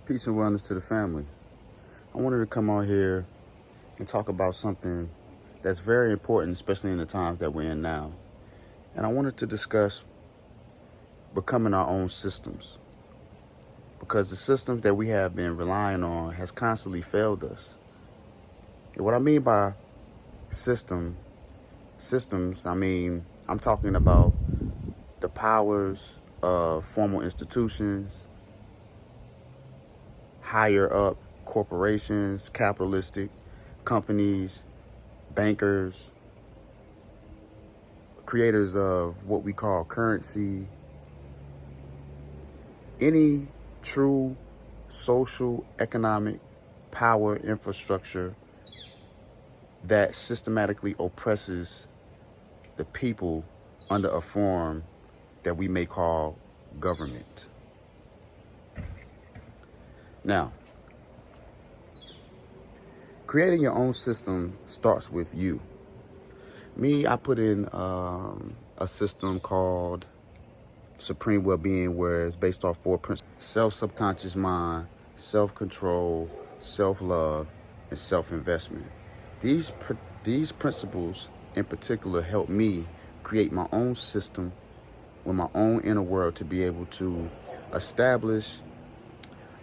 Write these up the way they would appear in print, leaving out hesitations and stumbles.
Peace and wellness to the family. I wanted to come on here and talk about something that's very important, especially in the times that we're in now. And I wanted to discuss becoming our own systems, because the systems that we have been relying on has constantly failed us. And what I mean by systems, I'm talking about the powers of formal institutions, higher up corporations, capitalistic companies, bankers, creators of what we call currency, any true social, economic power infrastructure that systematically oppresses the people under a form that we may call government. Now, creating your own system starts with you. Me, I put in a system called Supreme Wellbeing, where it's based off 4 principles: self-subconscious mind, self-control, self-love, and self-investment. These principles in particular help me create my own system with my own inner world to be able to establish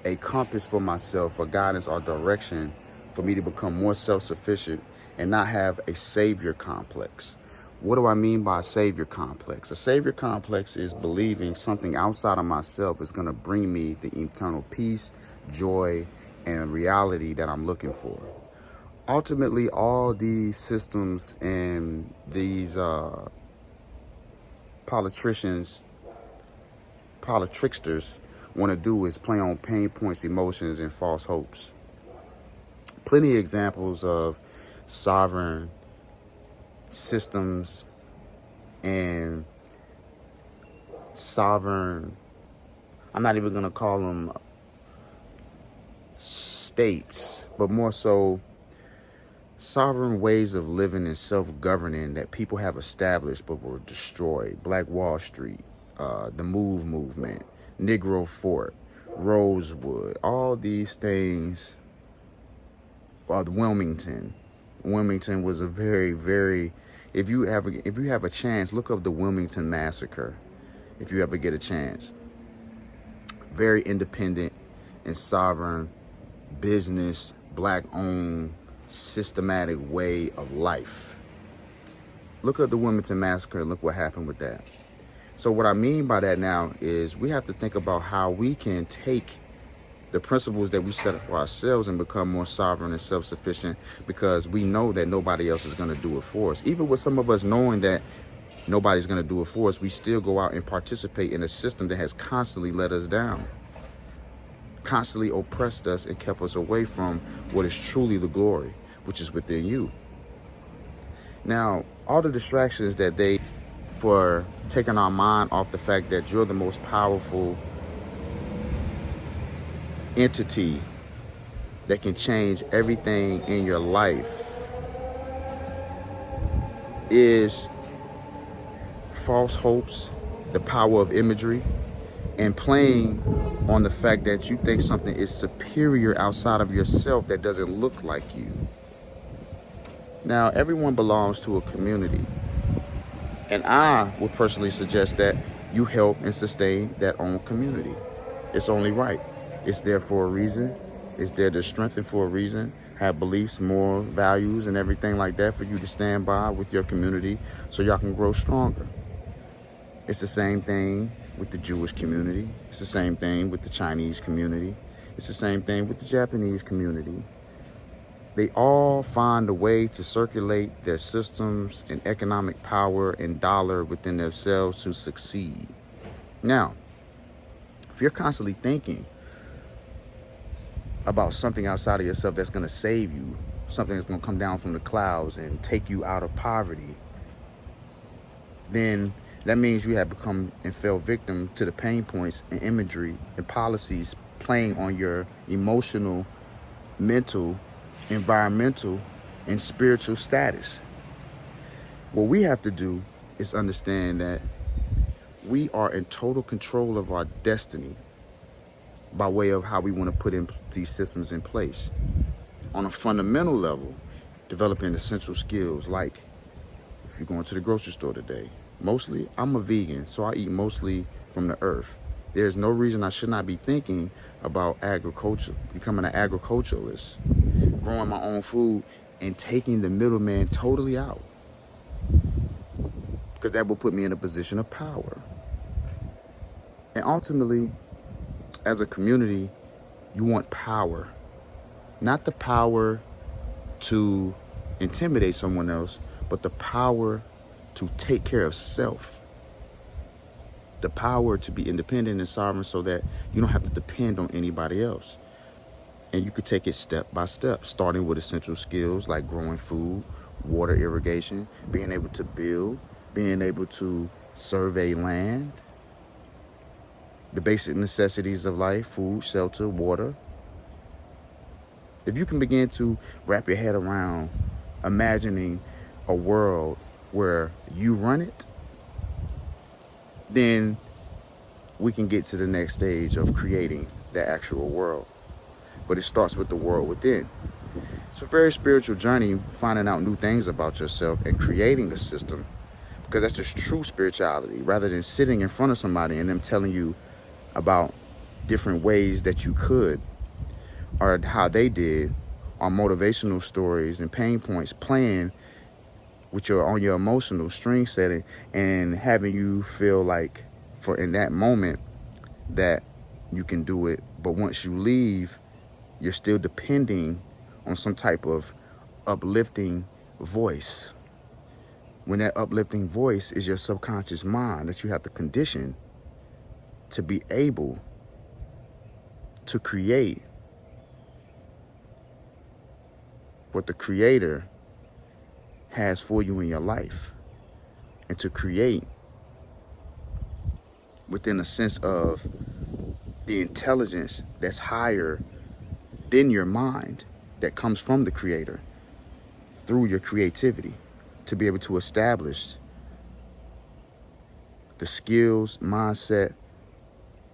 a compass for myself, a guidance or direction for me to become more self-sufficient and not have a savior complex. What do I mean by a savior complex? A savior complex is believing something outside of myself is going to bring me the eternal peace, joy, and reality that I'm looking for. Ultimately, all these systems and these politricksters want to do is play on pain points, emotions, and false hopes. Plenty of examples of sovereign systems and sovereign, I'm not even going to call them states, but more so sovereign ways of living and self-governing that people have established but were destroyed. Black Wall Street, the Move movement, Negro Fort, Rosewood, all these things. Wilmington was a very, very, if you have a chance, look up the Wilmington massacre if you ever get a chance. Very independent and sovereign business, black owned, systematic way of life. Look up the Wilmington massacre and look what happened with that. So what I mean by that now is we have to think about how we can take the principles that we set up for ourselves and become more sovereign and self-sufficient, because we know that nobody else is going to do it for us. Even with some of us knowing that nobody's going to do it for us, we still go out and participate in a system that has constantly let us down, constantly oppressed us and kept us away from what is truly the glory, which is within you. Now, all the distractions that they, for taking our mind off the fact that you're the most powerful entity that can change everything in your life, is false hopes, the power of imagery, and playing on the fact that you think something is superior outside of yourself that doesn't look like you. Now, everyone belongs to a community, and I would personally suggest that you help and sustain that own community. It's only right. It's there for a reason. It's there to strengthen for a reason. Have beliefs, moral values, and everything like that for you to stand by with your community so y'all can grow stronger. It's the same thing with the Jewish community. It's the same thing with the Chinese community. It's the same thing with the Japanese community. They all find a way to circulate their systems and economic power and dollar within themselves to succeed. Now, if you're constantly thinking about something outside of yourself that's going to save you, something that's going to come down from the clouds and take you out of poverty, then that means you have become and fell victim to the pain points and imagery and policies playing on your emotional, mental, environmental, and spiritual status. What we have to do is understand that we are in total control of our destiny. by way of how we want to put in these systems in place. On a fundamental level, developing essential skills like if you're going to the grocery store today. Mostly, I'm a vegan, so I eat mostly from the earth. There's no reason I should not be thinking about agriculture, becoming an agriculturalist, growing my own food, and taking the middleman totally out. Because that will put me in a position of power. And ultimately, as a community, you want power. Not the power to intimidate someone else, but the power to take care of self. The power to be independent and sovereign so that you don't have to depend on anybody else. And you could take it step by step, starting with essential skills like growing food, water irrigation, being able to build, being able to survey land, the basic necessities of life, food, shelter, water. If you can begin to wrap your head around imagining a world where you run it, then we can get to the next stage of creating the actual world. But it starts with the world within. It's a very spiritual journey, finding out new things about yourself and creating a system, because that's just true spirituality, rather than sitting in front of somebody and them telling you about different ways that you could, or how they did, or motivational stories and pain points, playing with on your emotional string setting and having you feel like for in that moment that you can do it. But once you leave, you're still depending on some type of uplifting voice. When that uplifting voice is your subconscious mind that you have to condition to be able to create what the Creator has for you in your life, and to create within a sense of the intelligence that's higher than your mind, that comes from the Creator through your creativity, to be able to establish the skills, mindset,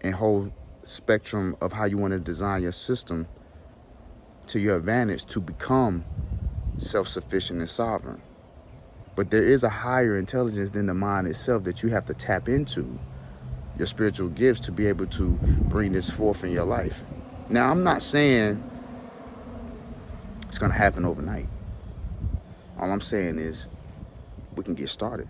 and whole spectrum of how you want to design your system to your advantage to become self-sufficient and sovereign. But there is a higher intelligence than the mind itself that you have to tap into, your spiritual gifts, to be able to bring this forth in your life. Now, I'm not saying it's going to happen overnight. All I'm saying is we can get started.